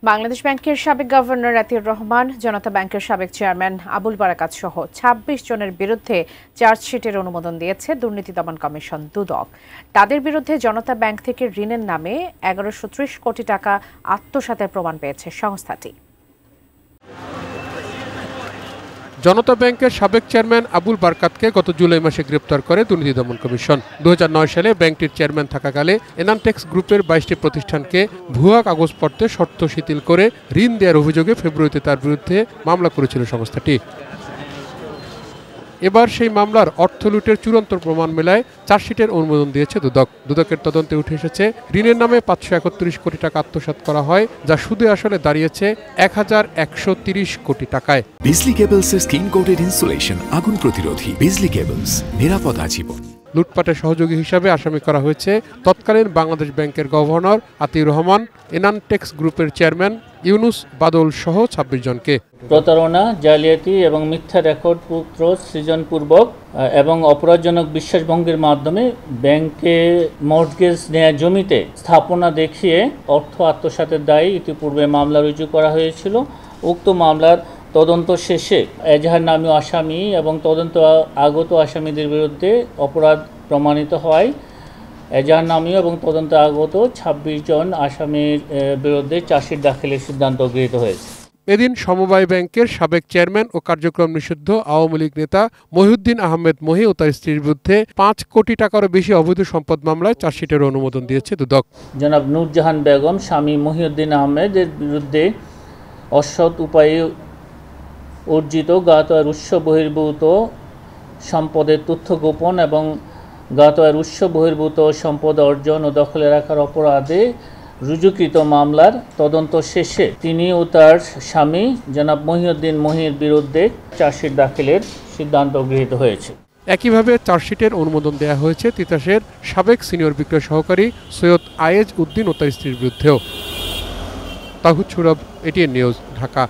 বাংলাদেশ ব্যাংকের সাবেক গভর্নর আতিউর রহমান, জনতা ব্যাংকের সাবেক চেয়ারম্যান আবুল বারাকাত সহ ২৬ জনের বিরুদ্ধে চার্জশিটের অনুমোদন দিয়েছে দুর্নীতি দমন কমিশন দুদক। তাদের বিরুদ্ধে জনতা ব্যাংক থেকে ঋণের নামে ১১৩০ কোটি টাকা আত্মসাতের প্রমাণ পেয়েছে সংস্থাটি। জনতা ব্যাংকের সাবেক চেয়ারম্যান আবুল বারকাতকে গত জুলাই মাসে গ্রেপ্তার করে দুর্নীতি দমন কমিশন। ২০০৯ সালে ব্যাংকটির চেয়ারম্যান থাকাকালে এনানটেক্স গ্রুপের ২২টি প্রতিষ্ঠানকে ভুয়া কাগজপত্রে শর্ত শিথিল করে ঋণ দেওয়ার অভিযোগে ফেব্রুয়ারিতে তার বিরুদ্ধে মামলা করেছিল সংস্থাটি। এবার সেই মামলার অর্থ লুটের চূড়ান্ত প্রমাণ মেলায় চার্জশিটের অনুমোদন দিয়েছে দুদক। দুদকের তদন্তে উঠে এসেছে ঋণের নামে ৫৩১ কোটি টাকা আত্মসাৎ করা হয়, যা সুদে আসলে দাঁড়িয়েছে ১১৩০ কোটি টাকায়। বিজলি কেবলসের স্কিন কোটেড ইনসুলেশন আগুন প্রতিরোধী। বিজলি কেবলস, নিরাপদ আজীবন। লুটপাটের সহযোগী হিসাবে আসামি করা হয়েছে তৎকালীন বাংলাদেশ ব্যাংকের গভর্নর আতিউর রহমান, এনানটেক্স গ্রুপের চেয়ারম্যান ইউনুস বাদল সহ ২৬ জনকে। প্রতারণা, জালিয়াতি এবং মিথ্যা রেকর্ড পত্র সৃজনপূর্বক এবং অপরাধজনক বিশ্বাসভঙ্গের মাধ্যমে ব্যাংকে মর্টগেজ নেয়া জমিতে স্থাপনা দেখিয়ে অর্থ আত্মসাতের দায়ে ইতিপূর্বে মামলা রুজু করা হয়েছিল। উক্ত মামলার তদন্ত শেষে এজাহার নামীয় আসামি এবং তদন্ত আগত আসামিদের বিরুদ্ধে অপরাধ প্রমাণিত হয়। এজাহার নামীয় এবং তদন্ত আগত ২৬ জন আসামির বিরুদ্ধে চার্জশিট দাখিলের সিদ্ধান্ত গৃহীত হয়েছে। এদিন সমবায় ব্যাংকের সাবেক চেয়ারম্যান ও কার্যক্রম নিষিদ্ধ আওয়ামী লীগ নেতা মহিউদ্দিন আহমেদ মহি ও তার স্ত্রীর বিরুদ্ধে ৫ কোটি টাকারও বেশি অবৈধ সম্পদ মামলায় চার্জশিটের অনুমোদন দিয়েছে দুদক। জনাব নূরজাহান বেগম স্বামী মহিউদ্দিন আহমেদের বিরুদ্ধে অসৎ উপায়ে অর্জিত জ্ঞাত আর উৎস বহির্ভূত সম্পদের তথ্য গোপন এবং জ্ঞাত আর উৎস বহির্ভূত সম্পদ অর্জন ও দখলে রাখার অপরাধে রুজুকৃত মামলার তদন্ত শেষে তিনি ও তার স্বামী জনাব মহিউদ্দিন মহির বিরুদ্ধে চার্জশিট দাখিলের সিদ্ধান্ত গৃহীত হয়েছে। একইভাবে চার্জশিটের অনুমোদন দেওয়া হয়েছে তিতাসের সাবেক সিনিয়র বিক্রয় সহকারী সৈয়দ আয়েজ উদ্দিন ও তার স্ত্রীর বিরুদ্ধেও। Towhid Sourav, ATN news, Dhaka.